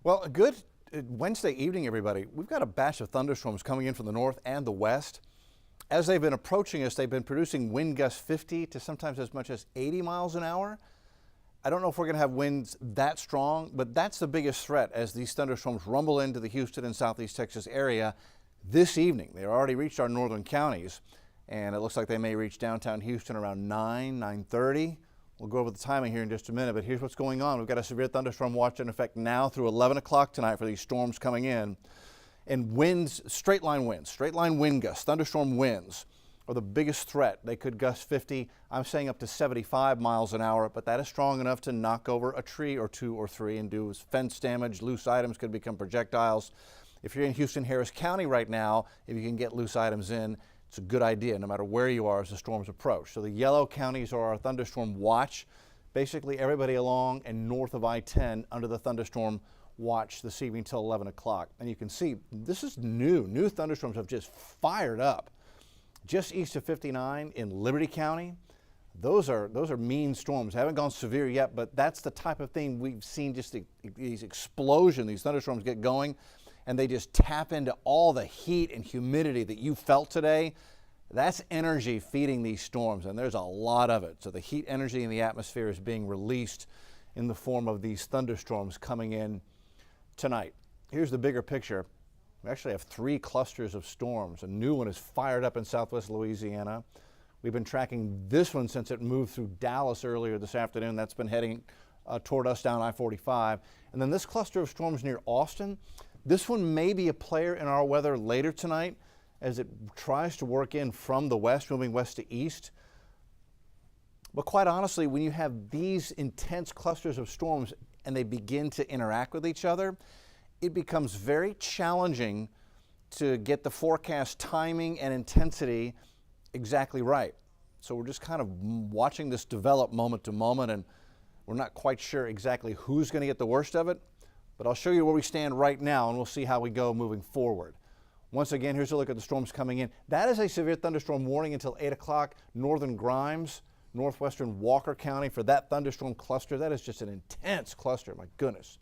Well, a good Wednesday evening, everybody. We've got a batch of thunderstorms coming in from the north and the west. As they've been approaching us, they've been producing wind gusts 50 to sometimes as much as 80 miles an hour. I don't know if we're going to have winds that strong, but that's the biggest threat as these thunderstorms rumble into the Houston and Southeast Texas area this evening. They've already reached our northern counties, and it looks like they may reach downtown Houston around 9:30. We'll go over the timing here in just a minute, but here's what's going on. We've got a severe thunderstorm watch in effect now through 11 o'clock tonight for these storms coming in. And winds, straight line wind gusts, thunderstorm winds are the biggest threat. They could gust 50, I'm saying up to 75 miles an hour, but that is strong enough to knock over a tree or two or three and do fence damage. Loose items could become projectiles. If you're in Houston, Harris County right now, if you can get loose items in, it's a good idea no matter where you are as the storms approach. So the yellow counties are our thunderstorm watch. Basically everybody along and north of I-10 under the thunderstorm watch this evening till 11 o'clock. And you can see this is new. New thunderstorms have just fired up. Just east of 59 in Liberty County. Those are mean storms. Haven't gone severe yet, but that's the type of thing we've seen, just these explosions, these thunderstorms get going, and they just tap into all the heat and humidity that you felt today. That's energy feeding these storms, and there's a lot of it. So the heat energy in the atmosphere is being released in the form of these thunderstorms coming in tonight. Here's the bigger picture. We actually have 3 clusters of storms. A new one is fired up in southwest Louisiana. We've been tracking this one since it moved through Dallas earlier this afternoon. That's been heading toward us down I-45. And then this cluster of storms near Austin, this one may be a player in our weather later tonight as it tries to work in from the west, moving west to east. But quite honestly, when you have these intense clusters of storms and they begin to interact with each other, it becomes very challenging to get the forecast timing and intensity exactly right. So we're just kind of watching this develop moment to moment, and we're not quite sure exactly who's going to get the worst of it, but I'll show you where we stand right now and we'll see how we go moving forward. Once again, here's a look at the storms coming in. That is a severe thunderstorm warning until 8 o'clock. Northern Grimes, northwestern Walker County for that thunderstorm cluster. That is just an intense cluster, my goodness.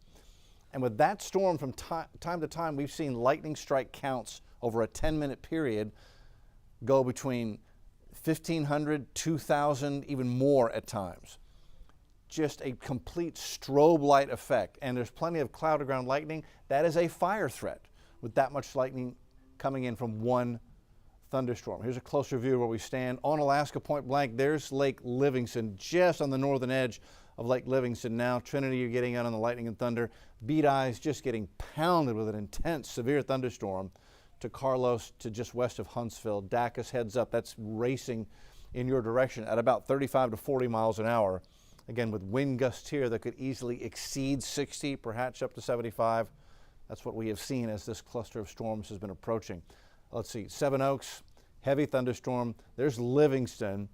And with that storm, from time to time, we've seen lightning strike counts over a 10-minute period go between 1,500, 2,000, even more at times. Just a complete strobe light effect. And there's plenty of cloud-to-ground lightning. That is a fire threat with that much lightning coming in from one thunderstorm. Here's a closer view of where we stand on Alaska point blank. There's Lake Livingston just on the northern edge of Lake Livingston now. Trinity, you're getting out on the lightning and thunder. Beat Eyes just getting pounded with an intense, severe thunderstorm to Carlos to just west of Huntsville. Dacus heads up. That's racing in your direction at about 35 to 40 miles an hour. Again, with wind gusts here that could easily exceed 60, perhaps up to 75. That's what we have seen as this cluster of storms has been approaching. Let's see, Seven Oaks, heavy thunderstorm. There's Livingston.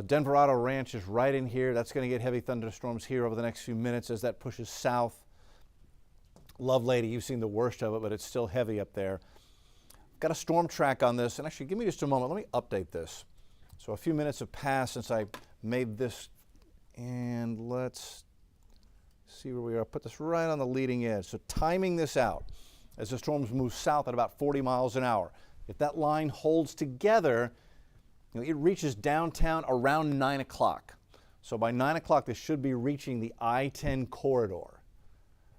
Denverado Ranch is right in here. That's going to get heavy thunderstorms here over the next few minutes as that pushes south. Lovelady, you've seen the worst of it, but it's still heavy up there. Got a storm track on this, and actually give me just a moment. Let me update this. So a few minutes have passed since I made this, and let's see where we are. Put this right on the leading edge. So timing this out as the storms move south at about 40 miles an hour. If that line holds together, it reaches downtown around 9 o'clock. So by 9 o'clock, this should be reaching the I-10 corridor.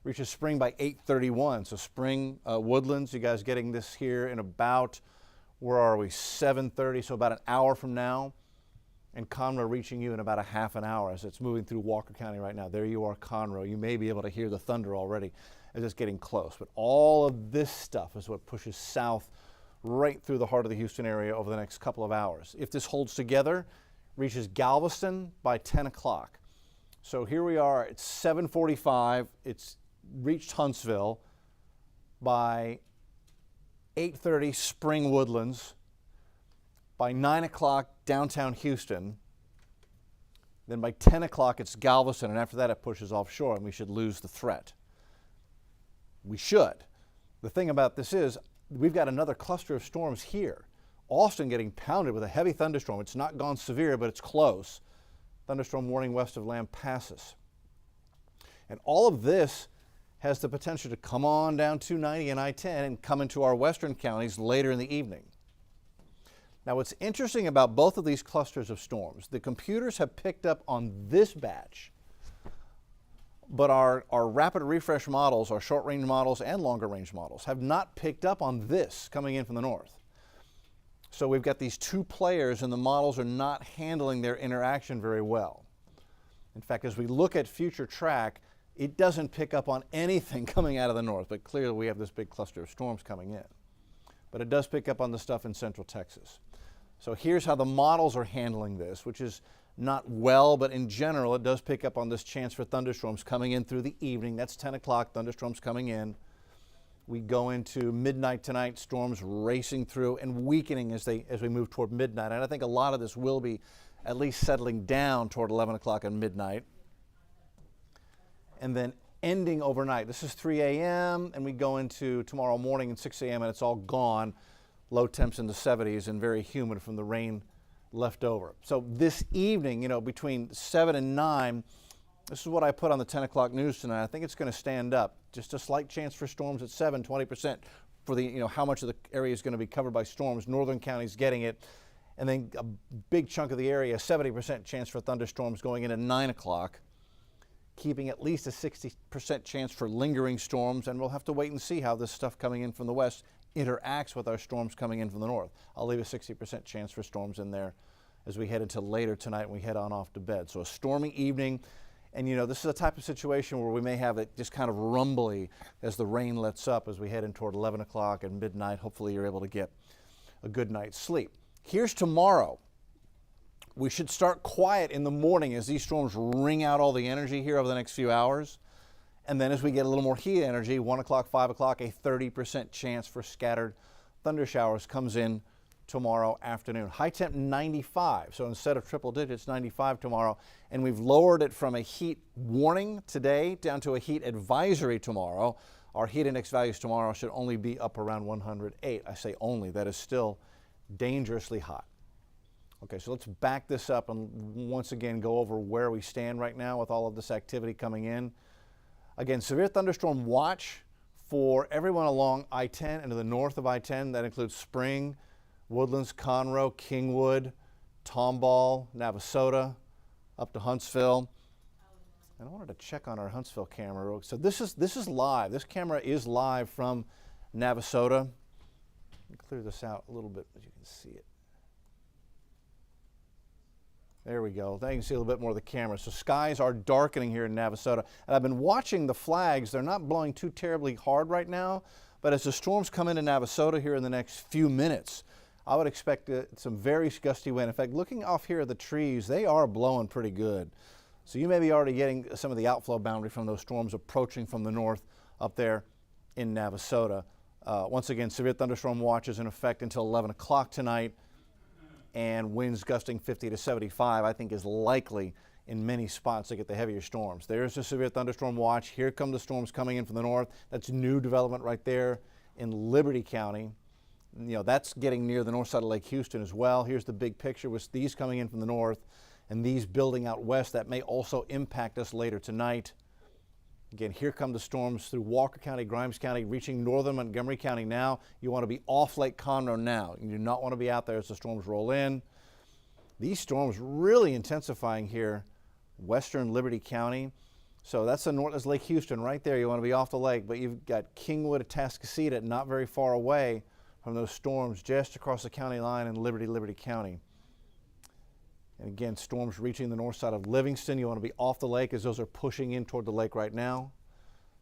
Reaches Spring by 8:31. So Spring, Woodlands, you guys getting this here in about, where are we, 7:30, so about an hour from now. And Conroe reaching you in about a half an hour as it's moving through Walker County right now. There you are, Conroe. You may be able to hear the thunder already as it's getting close. But all of this stuff is what pushes south right through the heart of the Houston area over the next couple of hours. If this holds together, reaches Galveston by 10 o'clock. So here we are at 7:45. It's reached Huntsville. By 8:30, Spring Woodlands. By 9 o'clock, downtown Houston. Then by 10 o'clock, it's Galveston, and after that, it pushes offshore, and we should lose the threat. We should. The thing about this is, we've got another cluster of storms here. Austin getting pounded with a heavy thunderstorm. It's not gone severe, but it's close. Thunderstorm warning west of Lampasas. And all of this has the potential to come on down 290 and I-10 and come into our western counties later in the evening. Now, what's interesting about both of these clusters of storms, the computers have picked up on this batch, but our rapid refresh models, our short range models and longer range models have not picked up on this coming in from the north. So we've got these two players and the models are not handling their interaction very well. In fact, as we look at future track, it doesn't pick up on anything coming out of the north, but clearly we have this big cluster of storms coming in. But it does pick up on the stuff in central Texas. So here's how the models are handling this, which is not well, but in general, it does pick up on this chance for thunderstorms coming in through the evening. That's 10 o'clock, thunderstorms coming in. We go into midnight tonight, storms racing through and weakening as we move toward midnight. And I think a lot of this will be at least settling down toward 11 o'clock and midnight. And then ending overnight. This is 3 a.m. and we go into tomorrow morning at 6 a.m. and it's all gone. Low temps in the 70s and very humid from the rain left over. So this evening, between 7 and 9, this is what I put on the 10 o'clock news tonight. I think it's going to stand up. Just a slight chance for storms at 7, 20% for the, how much of the area is going to be covered by storms. Northern counties getting it. And then a big chunk of the area, 70% chance for thunderstorms going into 9 o'clock. Keeping at least a 60% chance for lingering storms, and we'll have to wait and see how this stuff coming in from the west interacts with our storms coming in from the north. I'll leave a 60% chance for storms in there as we head into later tonight and we head on off to bed. So a stormy evening, and this is a type of situation where we may have it just kind of rumbly as the rain lets up as we head in toward 11 o'clock and midnight. Hopefully you're able to get a good night's sleep. Here's tomorrow. We should start quiet in the morning as these storms wring out all the energy here over the next few hours. And then as we get a little more heat energy, 1 o'clock, 5 o'clock, a 30% chance for scattered thunder showers comes in tomorrow afternoon. High temp 95, so instead of triple digits, 95 tomorrow. And we've lowered it from a heat warning today down to a heat advisory tomorrow. Our heat index values tomorrow should only be up around 108. I say only, that is still dangerously hot. Okay, so let's back this up and once again go over where we stand right now with all of this activity coming in. Again, severe thunderstorm watch for everyone along I-10 and to the north of I-10. That includes Spring, Woodlands, Conroe, Kingwood, Tomball, Navasota, up to Huntsville. And I wanted to check on our Huntsville camera. So this is live. This camera is live from Navasota. Let me clear this out a little bit as you can see it. There we go. Now you can see a little bit more of the camera. So skies are darkening here in Navasota. And I've been watching the flags. They're not blowing too terribly hard right now, but as the storms come into Navasota here in the next few minutes, I would expect some very gusty wind. In fact, looking off here at the trees, they are blowing pretty good. So you may be already getting some of the outflow boundary from those storms approaching from the north up there in Navasota. Once again, severe thunderstorm watch is in effect until 11 o'clock tonight. And winds gusting 50 to 75, I think, is likely in many spots to get the heavier storms. There's a severe thunderstorm watch. Here come the storms coming in from the north. That's new development right there in Liberty County. That's getting near the north side of Lake Houston as well. Here's the big picture with these coming in from the north and these building out west. That may also impact us later tonight. Again, here come the storms through Walker County, Grimes County, reaching northern Montgomery County now. You want to be off Lake Conroe now. You do not want to be out there as the storms roll in. These storms really intensifying here, western Liberty County. So that's the north, that's Lake Houston right there. You want to be off the lake, but you've got Kingwood, Atascocita, not very far away from those storms just across the county line in Liberty County. And again, storms reaching the north side of Livingston. You want to be off the lake as those are pushing in toward the lake right now.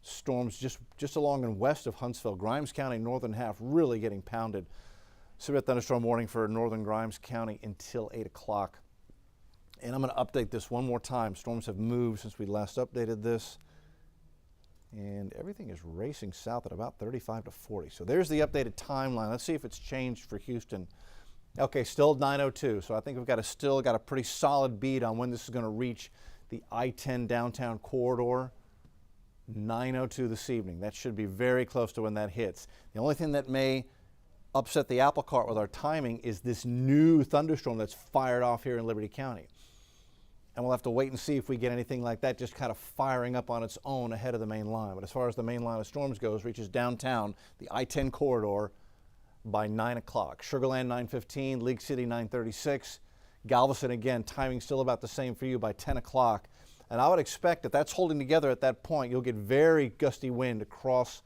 Storms just along and west of Huntsville, Grimes County, northern half, really getting pounded. Severe thunderstorm warning for northern Grimes County until 8 o'clock. And I'm going to update this one more time. Storms have moved since we last updated this. And everything is racing south at about 35 to 40. So there's the updated timeline. Let's see if it's changed for Houston. Okay, still 9:02, so I think we've still got a pretty solid beat on when this is going to reach the I-10 downtown corridor. 9:02 this evening. That should be very close to when that hits. The only thing that may upset the apple cart with our timing is this new thunderstorm that's fired off here in Liberty County. and we'll have to wait and see if we get anything like that just kind of firing up on its own ahead of the main line. But as far as the main line of storms goes, reaches downtown, the I-10 corridor, by 9 o'clock. Sugar Land 9:15, League City 9:36. Galveston, again, timing still about the same for you by 10 o'clock. And I would expect that that's holding together at that point. You'll get very gusty wind across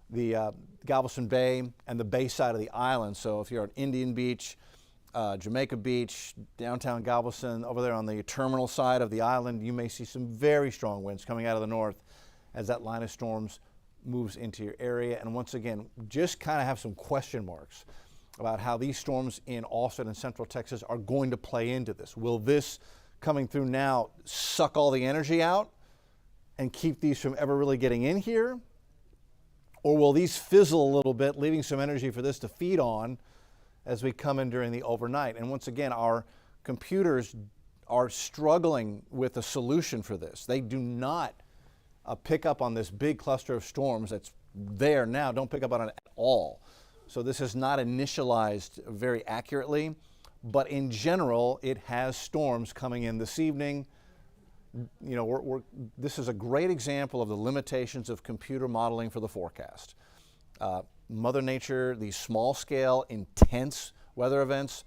the Galveston Bay and the bay side of the island. So if you're at Indian Beach, Jamaica Beach, downtown Galveston, over there on the terminal side of the island, you may see some very strong winds coming out of the north as that line of storms moves into your area. And once again, just kind of have some question marks about how these storms in Austin and Central Texas are going to play into this. Will this coming through now suck all the energy out and keep these from ever really getting in here? Or will these fizzle a little bit, leaving some energy for this to feed on as we come in during the overnight? And once again, our computers are struggling with a solution for this. They do not pick up on this big cluster of storms that's there now, don't pick up on it at all. So this is not initialized very accurately, but in general, it has storms coming in this evening. You know, this is a great example of the limitations of computer modeling for the forecast. Mother Nature, these small-scale, intense weather events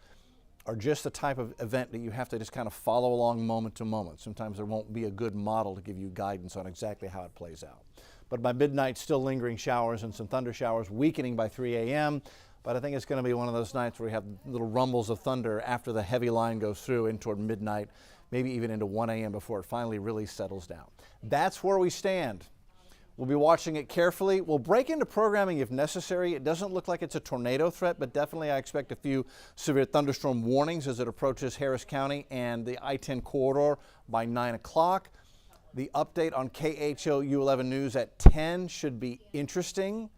are just the type of event that you have to just kind of follow along moment to moment. Sometimes there won't be a good model to give you guidance on exactly how it plays out. But by midnight, still lingering showers and some thunder showers, weakening by 3 a.m. But I think it's going to be one of those nights where we have little rumbles of thunder after the heavy line goes through in toward midnight, maybe even into 1 a.m. before it finally really settles down. That's where we stand. We'll be watching it carefully. We'll break into programming if necessary. It doesn't look like it's a tornado threat, but definitely I expect a few severe thunderstorm warnings as it approaches Harris County and the I-10 corridor by 9 o'clock. The update on KHOU 11 News at 10 should be interesting.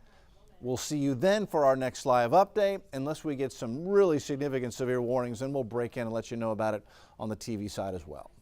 We'll see you then for our next live update. Unless we get some really significant severe warnings, then we'll break in and let you know about it on the TV side as well.